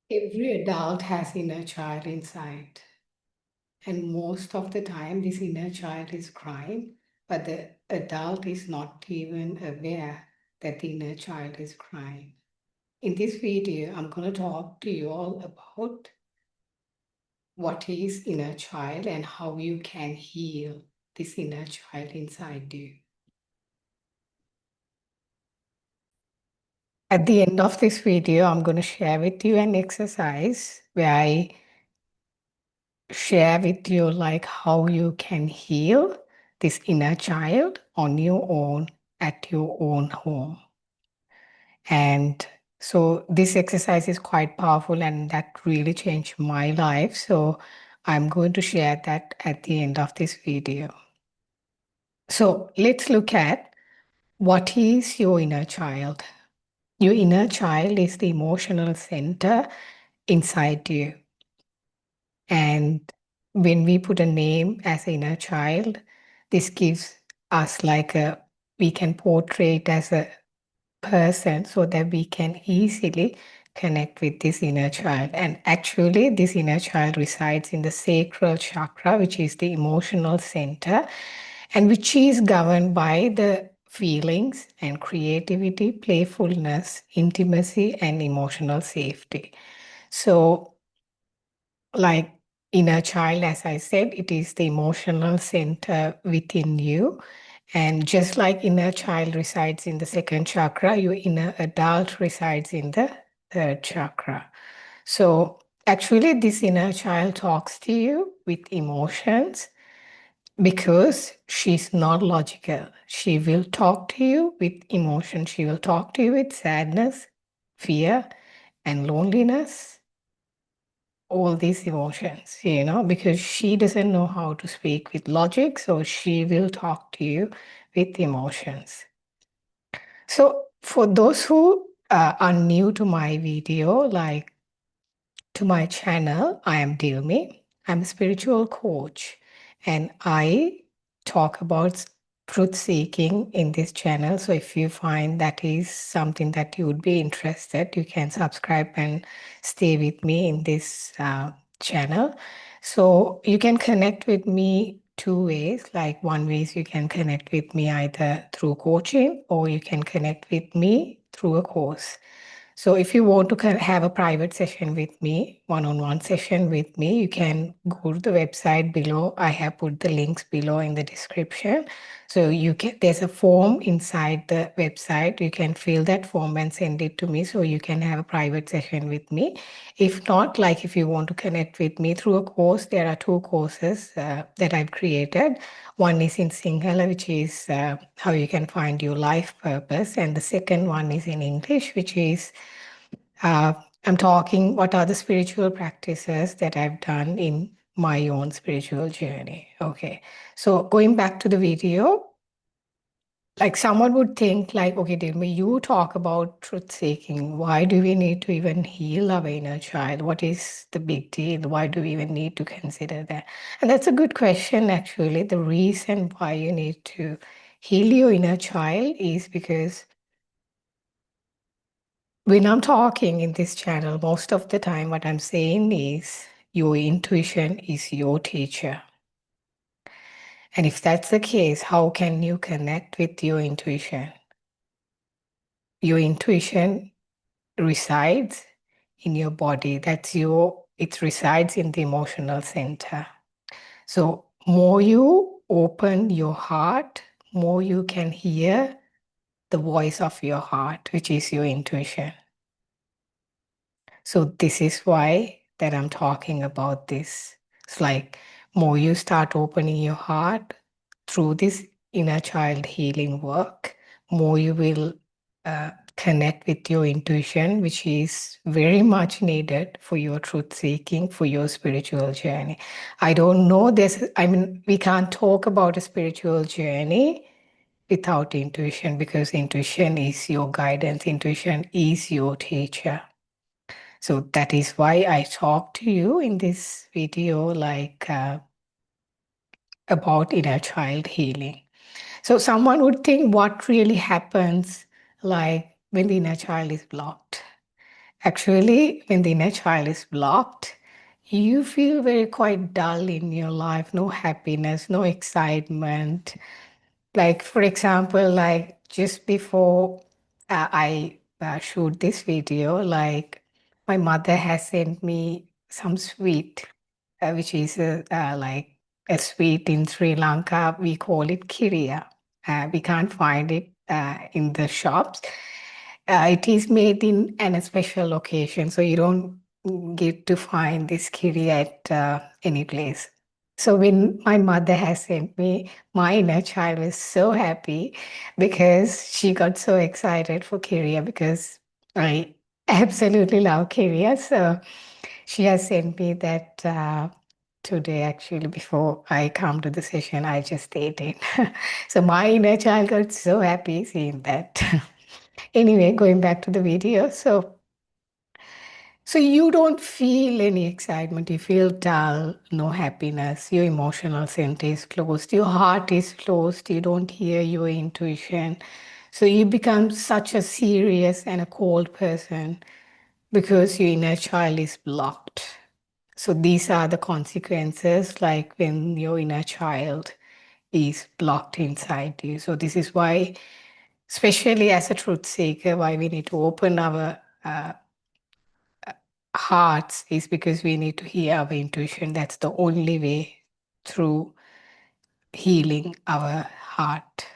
Every adult has inner child inside. And most of the time, this inner child is crying, but the adult is not even aware that the inner child is crying. In this video, I'm going to talk to you all about what is inner child and how you can heal this inner child inside you. At the end of this video, I'm going to share with you an exercise where I share with you like how you can heal this inner child on your own at your own home. And so this exercise is quite powerful and that really changed my life. So I'm going to share that at the end of this video. So let's look at what is your inner child. Your inner child is the emotional center inside you. And when we put a name as inner child, this gives us we can portray it as a person so that we can easily connect with this inner child. And actually, this inner child resides in the sacral chakra, which is the emotional center, and which is governed by the feelings and creativity, playfulness, intimacy, and emotional safety. So, like inner child, as I said, it is the emotional center within you. And just like inner child resides in the second chakra, your inner adult resides in the third chakra. So actually, this inner child talks to you with emotions because she's not logical. She will talk to you with emotion. She will talk to you with sadness, fear, and loneliness, all these emotions, because she doesn't know how to speak with logic, so she will talk to you with emotions. So for those who are new to my video, like to my channel, I am Dilmi. I'm a spiritual coach and I talk about truth seeking in this channel. So if you find that is something that you would be interested, you can subscribe and stay with me in this channel. So you can connect with me two ways. Like one way is you can connect with me either through coaching or you can connect with me through a course. So if you want to have a private session with me, one-on-one session with me, you can go to the website below. I have put the links below in the description. So there's a form inside the website. You can fill that form and send it to me so you can have a private session with me. If not, like if you want to connect with me through a course, there are two courses that I've created. One is in Sinhala, which is how you can find your life purpose. And the second one is in English, which is uh, I'm talking what are the spiritual practices that I've done in my own spiritual journey. Okay. So going back to the video, like someone would think like, okay, Dilma, you talk about truth seeking. Why do we need to even heal our inner child? What is the big deal? Why do we even need to consider that? And that's a good question, actually. The reason why you need to heal your inner child is because when I'm talking in this channel, most of the time, what I'm saying is your intuition is your teacher. And if that's the case, how can you connect with your intuition? Your intuition resides in your body. It resides in the emotional center. So more you open your heart, more you can hear the voice of your heart, which is your intuition. So this is why that I'm talking about this. It's like more you start opening your heart through this inner child healing work, more you will connect with your intuition, which is very much needed for your truth seeking, for your spiritual journey. I don't know this. I mean, we can't talk about a spiritual journey without intuition because intuition is your guidance, intuition is your teacher. So that is why I talk to you in this video about inner child healing. So someone would think what really happens like when the inner child is blocked. Actually, when the inner child is blocked, you feel very quite dull in your life, no happiness, no excitement. Like, for example, like just before I shoot this video, like my mother has sent me some sweet, which is like a sweet in Sri Lanka. We call it kiria. We can't find it in the shops. It is made in a special occasion, so you don't get to find this kiria at any place. So when my mother has sent me, my inner child was so happy because she got so excited for Kyria because I absolutely love Kyria. So she has sent me that today, actually, before I come to the session, I just ate it. So my inner child got so happy seeing that. Anyway, going back to the video. So you don't feel any excitement, you feel dull, no happiness, your emotional center is closed, your heart is closed, you don't hear your intuition. So you become such a serious and a cold person because your inner child is blocked. So these are the consequences, like when your inner child is blocked inside you. So this is why, especially as a truth seeker, why we need to open our hearts is because we need to hear our intuition. That's the only way through healing our heart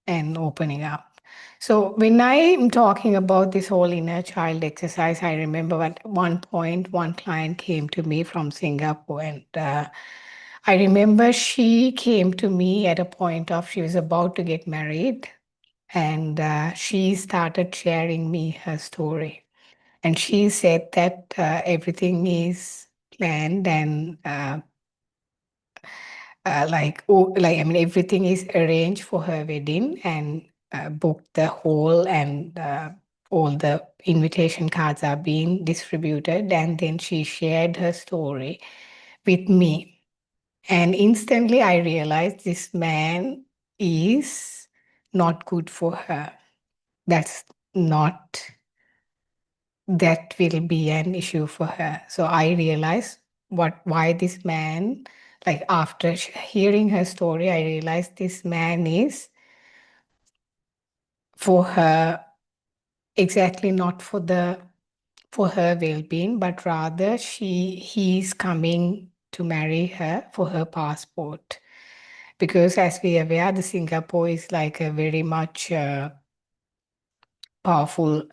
and opening up. So when I'm talking about this whole inner child exercise, I remember at one point one client came to me from Singapore, and I remember she came to me at a point of she was about to get married, and she started sharing me her story. And she said that everything is planned and like I mean everything is arranged for her wedding and booked the hall and all the invitation cards are being distributed. And then she shared her story with me. And instantly I realized this man is not good for her. That's not that will be an issue for her. So I realized why this man, like after hearing her story, I realized this man is for her exactly not for her well-being, but rather he's coming to marry her for her passport. Because as we are aware, the Singapore is like a very much powerful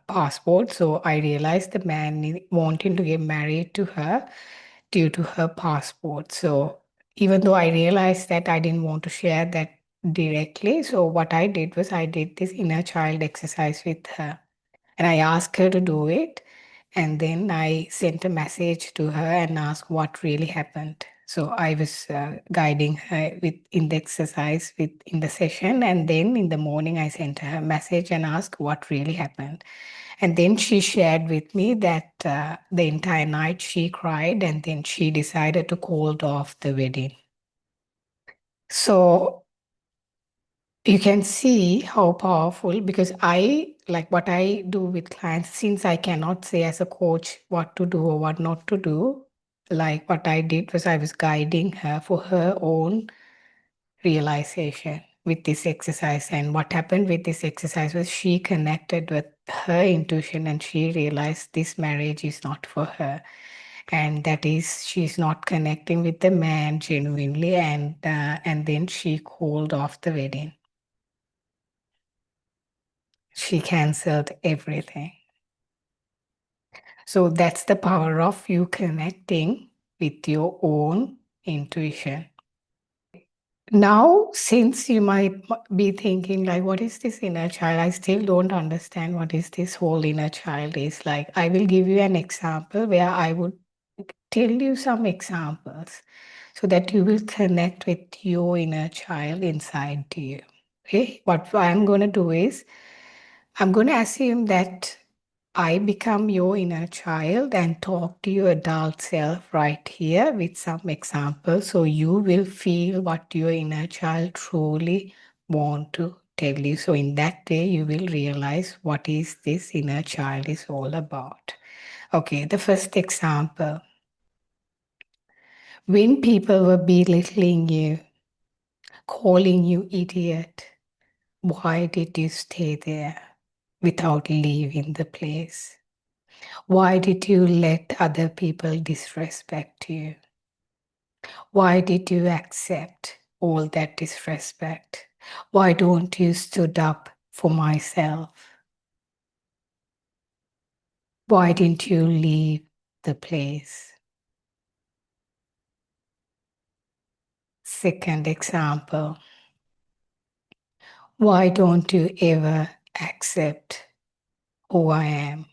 passport. So I realized the man wanting to get married to her due to her passport. So even though I realized that, I didn't want to share that directly. So what I did was I did this inner child exercise with her. And I asked her to do it. And then I sent a message to her and asked what really happened. So I was guiding her with in the exercise with in the session, and then in the morning I sent her a message and asked what really happened. And then she shared with me that the entire night she cried, and then she decided to call off the wedding. So you can see how powerful, because I like what I do with clients, since I cannot say as a coach what to do or what not to do, like what I did was I was guiding her for her own realization with this exercise. And what happened with this exercise was she connected with her intuition and she realized this marriage is not for her. And that is, she's not connecting with the man genuinely, and then she called off the wedding. She canceled everything. So that's the power of you connecting with your own intuition. Now, since you might be thinking, like, what is this inner child? I still don't understand what is this whole inner child is like. I will give you an example where I would tell you some examples so that you will connect with your inner child inside you. Okay, what I'm going to do is I'm going to assume that I become your inner child and talk to your adult self right here with some examples, so you will feel what your inner child truly want to tell you. So in that day, you will realize what is this inner child is all about. Okay, the first example. When people were belittling you, calling you idiot, why did you stay there without leaving the place? Why did you let other people disrespect you? Why did you accept all that disrespect? Why don't you stood up for myself? Why didn't you leave the place? Second example. Why don't you ever accept who I am?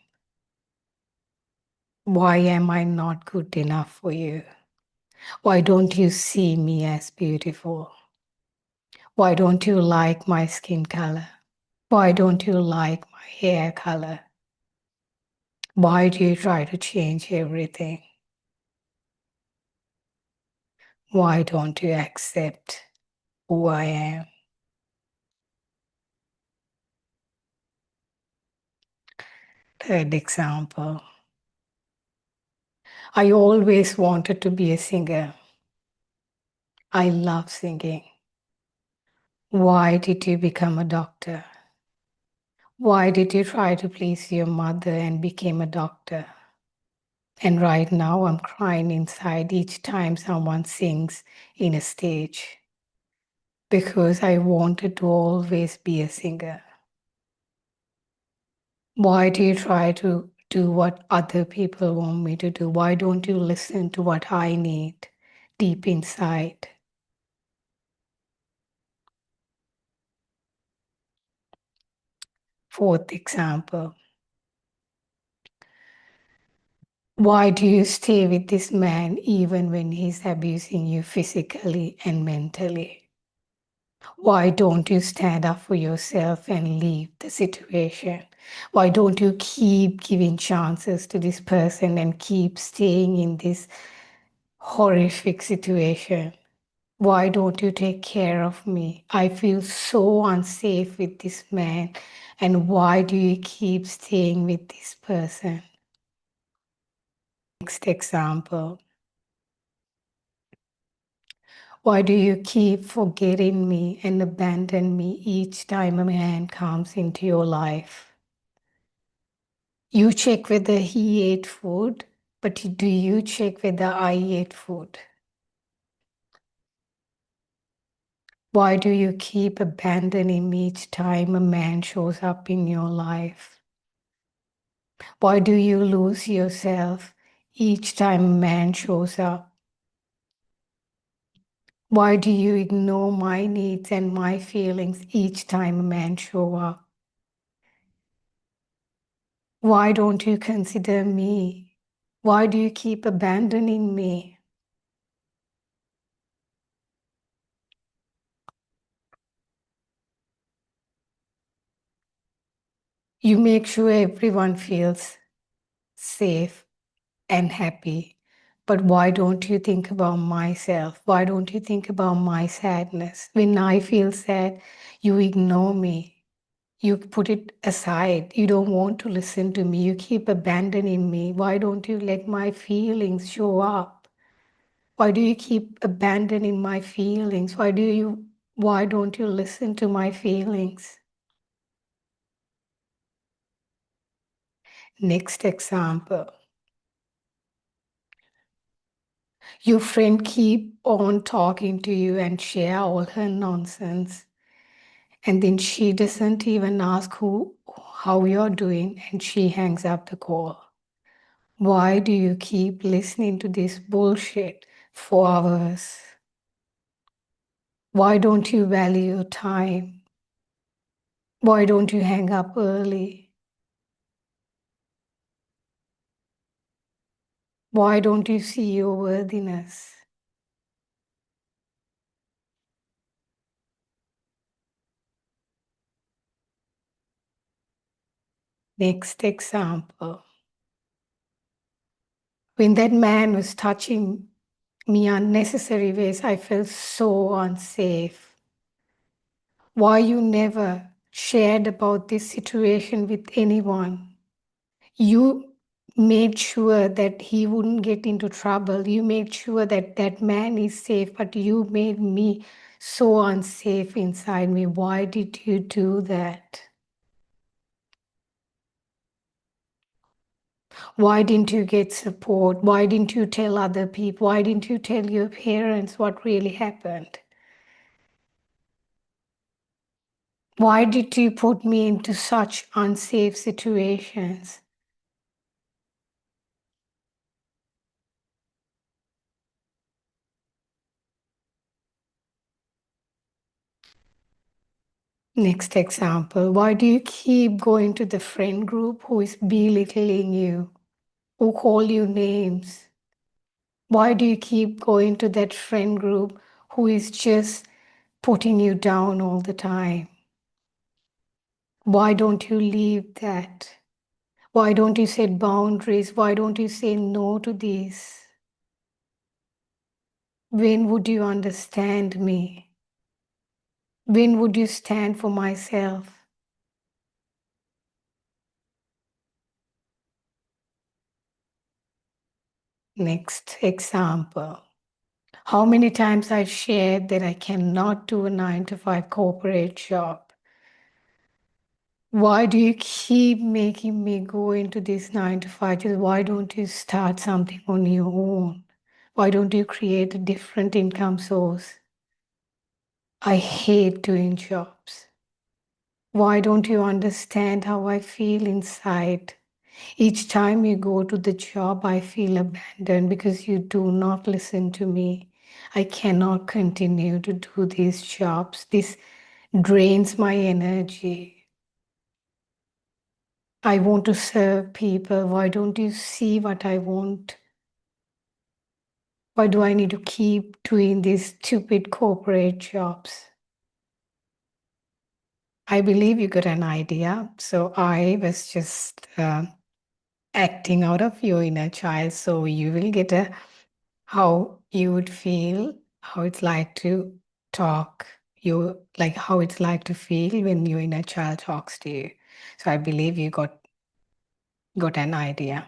Why am I not good enough for you? Why don't you see me as beautiful? Why don't you like my skin color? Why don't you like my hair color? Why do you try to change everything? Why don't you accept who I am? Third example. I always wanted to be a singer. I love singing. Why did you become a doctor? Why did you try to please your mother and became a doctor? And right now I'm crying inside each time someone sings in a stage because I wanted to always be a singer. Why do you try to do what other people want me to do? Why don't you listen to what I need deep inside? Fourth example. Why do you stay with this man even when he's abusing you physically and mentally? Why don't you stand up for yourself and leave the situation? Why don't you keep giving chances to this person and keep staying in this horrific situation? Why don't you take care of me? I feel so unsafe with this man. And why do you keep staying with this person? Next example. Why do you keep forgetting me and abandon me each time a man comes into your life? You check whether he ate food, but do you check whether I ate food? Why do you keep abandoning me each time a man shows up in your life? Why do you lose yourself each time a man shows up? Why do you ignore my needs and my feelings each time a man show up? Why don't you consider me? Why do you keep abandoning me? You make sure everyone feels safe and happy. But why don't you think about myself? Why don't you think about my sadness? When I feel sad, you ignore me. You put it aside. You don't want to listen to me. You keep abandoning me. Why don't you let my feelings show up? Why do you keep abandoning my feelings? Why don't you listen to my feelings? Next example. Your friend keep on talking to you and share all her nonsense. And then she doesn't even ask how you're doing and she hangs up the call. Why do you keep listening to this bullshit for hours? Why don't you value your time? Why don't you hang up early? Why don't you see your worthiness? Next example. When that man was touching me unnecessary ways, I felt so unsafe. Why you never shared about this situation with anyone? You made sure that he wouldn't get into trouble. You made sure that that man is safe, but you made me so unsafe inside me. Why did you do that? Why didn't you get support? Why didn't you tell other people? Why didn't you tell your parents what really happened? Why did you put me into such unsafe situations? Next example, why do you keep going to the friend group who is belittling you, who call you names? Why do you keep going to that friend group who is just putting you down all the time? Why don't you leave that? Why don't you set boundaries? Why don't you say no to this? When would you understand me? When would you stand for myself? Next example. How many times I've shared that I cannot do a 9 to 5 corporate job. Why do you keep making me go into this 9 to 5? Just why don't you start something on your own? Why don't you create a different income source? I hate doing jobs. Why don't you understand how I feel inside? Each time you go to the job, I feel abandoned because you do not listen to me. I cannot continue to do these jobs. This drains my energy. I want to serve people. Why don't you see what I want? Why do I need to keep doing these stupid corporate jobs? I believe you got an idea. So I was just acting out of your inner child. So you will get a how you would feel, how it's like to talk, you like how it's like to feel when your inner child talks to you. So I believe you got an idea.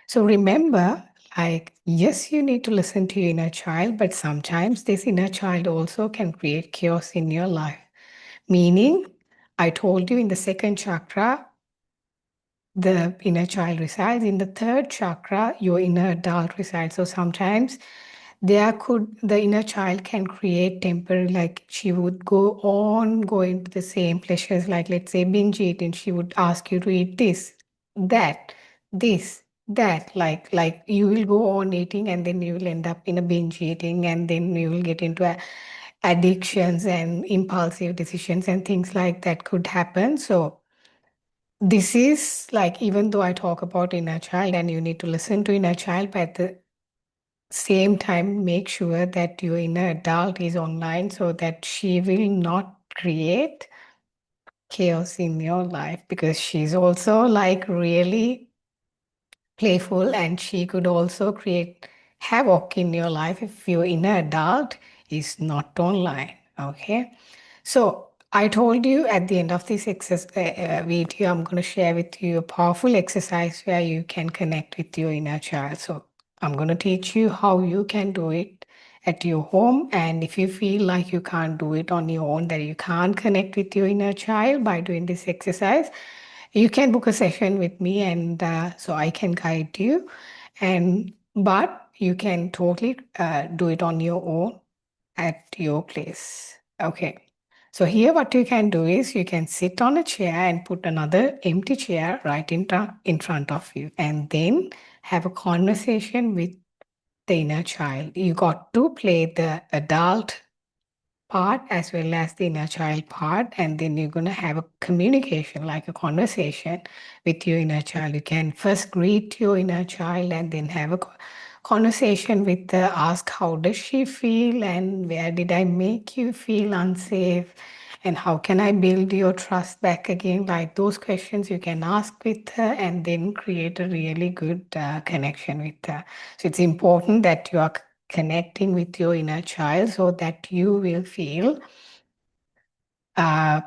So remember, like, yes, you need to listen to your inner child, but sometimes this inner child also can create chaos in your life. Meaning, I told you in the second chakra, the inner child resides. In the third chakra, your inner adult resides. So sometimes the inner child can create temporary, like she would go on going to the same pleasures, like let's say binge eating. She would ask you to eat that, this, that, like you will go on eating and then you will end up in a binge eating and then you will get into addictions and impulsive decisions and things like that could happen. So this is like, even though I talk about inner child and you need to listen to inner child, but at the same time, make sure that your inner adult is online so that she will not create chaos in your life, because she's also like really playful and she could also create havoc in your life if your inner adult is not online. Okay. So I told you at the end of this video, I'm going to share with you a powerful exercise where you can connect with your inner child. So I'm going to teach you how you can do it at your home. And if you feel like you can't do it on your own, that you can't connect with your inner child by doing this exercise, you can book a session with me, and so I can guide you. And but you can totally do it on your own at your place. Okay. So here what you can do is you can sit on a chair and put another empty chair right in front of you, and then have a conversation with the inner child. You got to play the adult part as well as the inner child part, and then you're going to have a communication, like a conversation with your inner child. You can first greet your inner child and then have a conversation with her, ask how does she feel and where did I make you feel unsafe and how can I build your trust back again. Like those questions you can ask with her and then create a really good connection with her. So it's important that you are connecting with your inner child so that you will feel uh,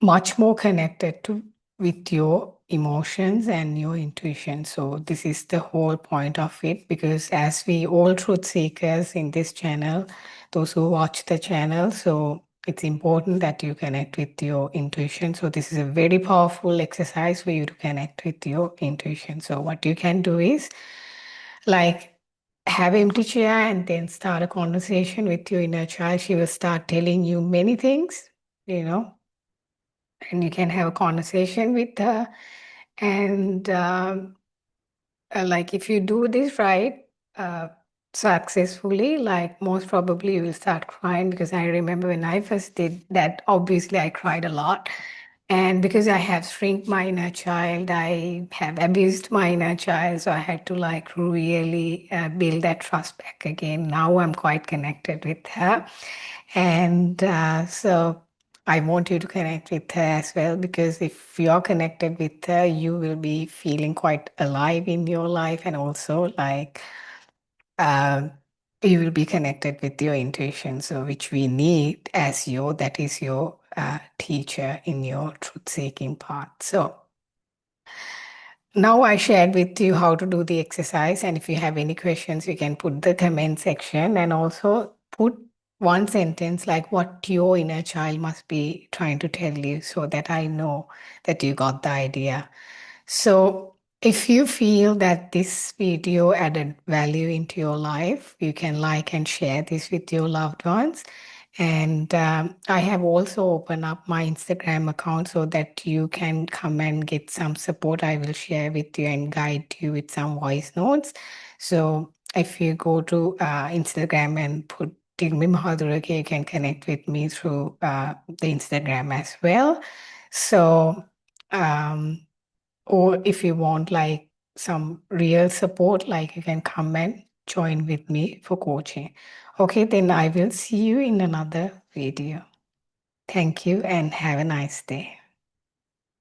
much more connected with your emotions and your intuition. So this is the whole point of it, because as we all truth seekers in this channel, those who watch the channel, so it's important that you connect with your intuition. So this is a very powerful exercise for you to connect with your intuition. So what you can do is like have empty chair and then start a conversation with your inner child. She will start telling you many things, you know, and you can have a conversation with her. And like if you do this right, uh, successfully, like most probably you will start crying, because I remember when I first did that, obviously I cried a lot. And because I have shrink my inner child, I have abused my inner child, so I had to like really build that trust back again. Now I'm quite connected with her. And so I want you to connect with her as well, because if you're connected with her, you will be feeling quite alive in your life, and also like um, you will be connected with your intuition, so which we need as that is your teacher in your truth seeking path. So now I shared with you how to do the exercise, and if you have any questions, you can put the comment section, and also put one sentence like what your inner child must be trying to tell you, so that I know that you got the idea. So if you feel that this video added value into your life, you can like and share this with your loved ones. And I have also opened up my Instagram account so that you can come and get some support. I will share with you and guide you with some voice notes. So if you go to Instagram and put Tigmi Mahadurake, you can connect with me through the Instagram as well. So, or if you want like some real support, like you can come and join with me for coaching. Okay, then I will see you in another video. Thank you and have a nice day.